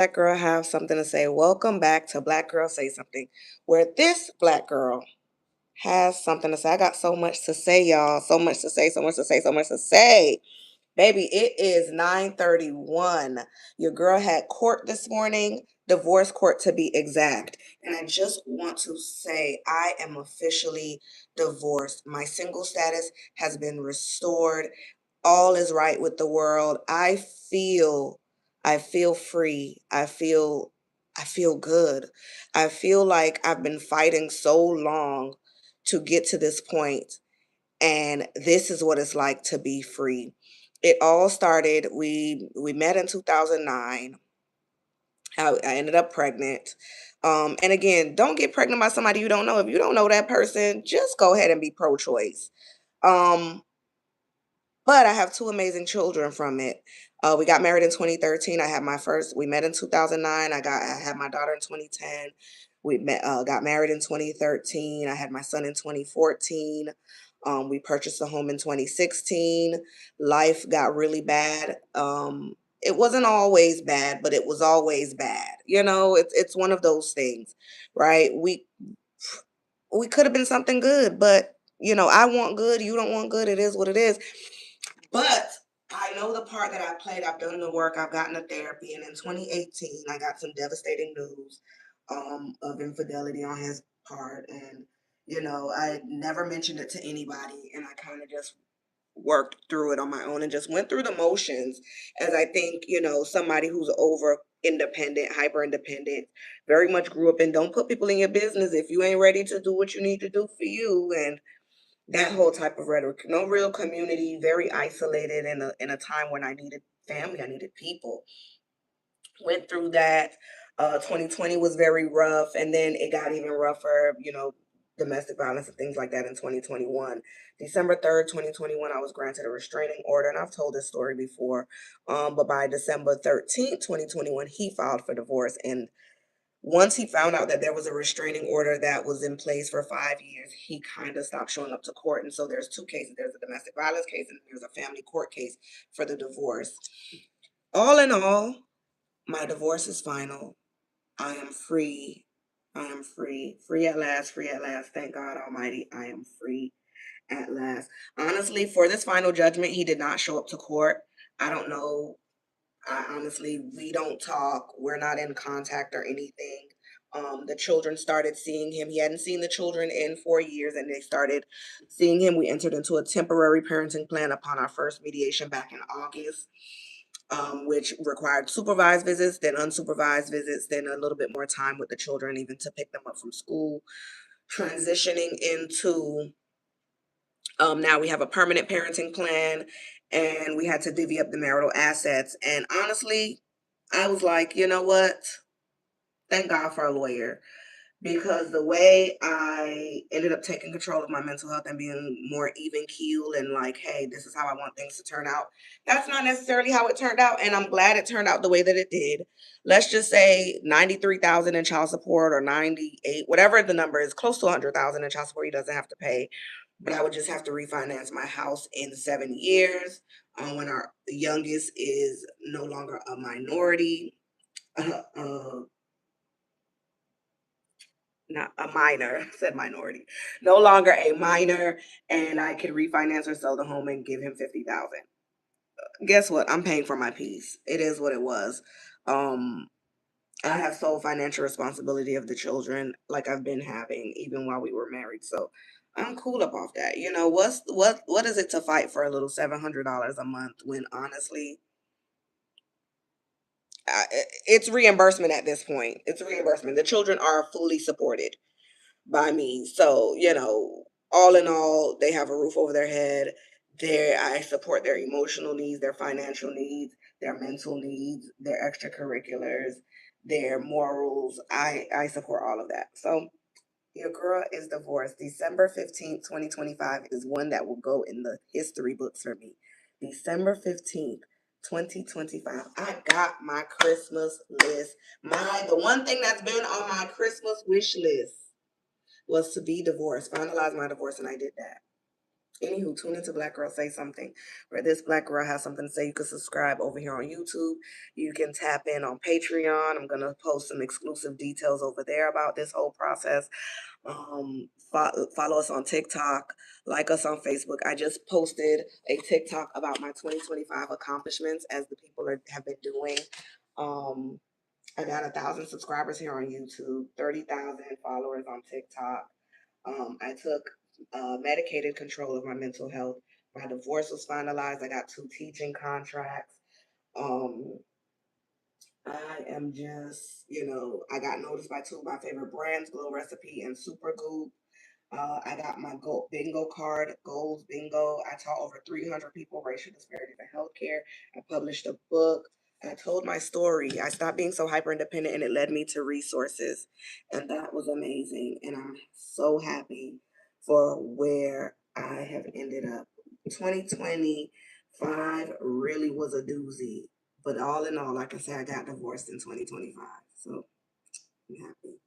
Black girl have something to say. Welcome back to Black Girl Say Something, where this black girl has something to say. I got so much to say, y'all. So much to say, so much to say, so much to say. Baby, it is 9:31. Your girl had court this morning, divorce court to be exact. And I just want to say I am officially divorced. My single status has been restored. All is right with the world. I feel free. I feel good. I feel like I've been fighting so long to get to this point, and this is what it's like to be free. It all started, we met in 2009. I ended up pregnant. And again, don't get pregnant by somebody you don't know. If you don't know that person, just go ahead and be pro-choice. Um, but I have two amazing children from it. We got married in 2013. We met in 2009. I had my daughter in 2010. Got married in 2013. I had my son in 2014. We purchased a home in 2016. Life got really bad. It wasn't always bad, but it was always bad. It's one of those things, right? We could have been something good, but I want good, you don't want good. It is what it is. But I know the part that I played. I've done the work. I've gotten the therapy. And in 2018, I got some devastating news of infidelity on his part. And, I never mentioned it to anybody. And I kind of just worked through it on my own and just went through the motions, as I think, somebody who's over independent, hyper independent, very much grew up in, don't put people in your business if you ain't ready to do what you need to do for you. And that whole type of rhetoric. No real community, very isolated in a time when I needed family, I needed people. Went through that. 2020 was very rough, and then it got even rougher, domestic violence and things like that in 2021. December 3rd, 2021, I was granted a restraining order, and I've told this story before. But by December 13th, 2021, he filed for divorce. And once he found out that there was a restraining order that was in place for 5 years, he kind of stopped showing up to court. And so there's two cases. There's a domestic violence case and there's a family court case for the divorce. All in all, my divorce is final. I am free. I am free. Free at last. Free at last. Thank God Almighty. I am free at last. Honestly, for this final judgment, he did not show up to court. I don't know. We don't talk. We're not in contact or anything. The children started seeing him. He hadn't seen the children in 4 years, and they started seeing him. We entered into a temporary parenting plan upon our first mediation back in August, which required supervised visits, then unsupervised visits, then a little bit more time with the children, even to pick them up from school. Transitioning into now we have a permanent parenting plan, and we had to divvy up the marital assets. And honestly, I was like, you know what? Thank God for a lawyer, because the way I ended up taking control of my mental health and being more even keeled and like, hey, this is how I want things to turn out. That's not necessarily how it turned out, and I'm glad it turned out the way that it did. Let's just say 93,000 in child support, or 98, whatever the number is, close to 100,000 in child support he doesn't have to pay. But I would just have to refinance my house in 7 years, when our youngest is no longer a minority. Uh, uh, Not a minor, said minority, no longer a minor, and I could refinance or sell the home and give him 50,000. Guess what? I'm paying for my piece. It is what it was. Um, I have sole financial responsibility of the children, like I've been having even while we were married. So I'm cool up off that. What is it to fight for a little $700 a month when honestly, it's reimbursement at this point. It's reimbursement. The children are fully supported by me. So, all in all, they have a roof over their head. I support their emotional needs, their financial needs, their mental needs, their extracurriculars, their morals. I support all of that. So your girl is divorced. December 15th, 2025 is one that will go in the history books for me. December 15th, 2025. I got my Christmas list. The one thing that's been on my Christmas wish list was to be divorced, finalize my divorce, and I did that. Anywho, tune into Black Girl Say Something, where this Black girl has something to say. You can subscribe over here on YouTube. You can tap in on Patreon. I'm gonna post some exclusive details over there about this whole process. Follow us on TikTok, like us on Facebook. I just posted a TikTok about my 2025 accomplishments as the people have been doing. Um, I got 1,000 subscribers here on YouTube, 30,000 followers on TikTok. I took medicated control of my mental health. My divorce was finalized. I got 2 teaching contracts. Um, I am just, I got noticed by 2 of my favorite brands, Glow Recipe and Supergoop. I got my bingo card, goals bingo. I taught over 300 people racial disparities in healthcare. I published a book. I told my story. I stopped being so hyper independent and it led me to resources. And that was amazing. And I'm so happy for where I have ended up. 2025 really was a doozy. But all in all, like I said, I got divorced in 2025. So I'm happy.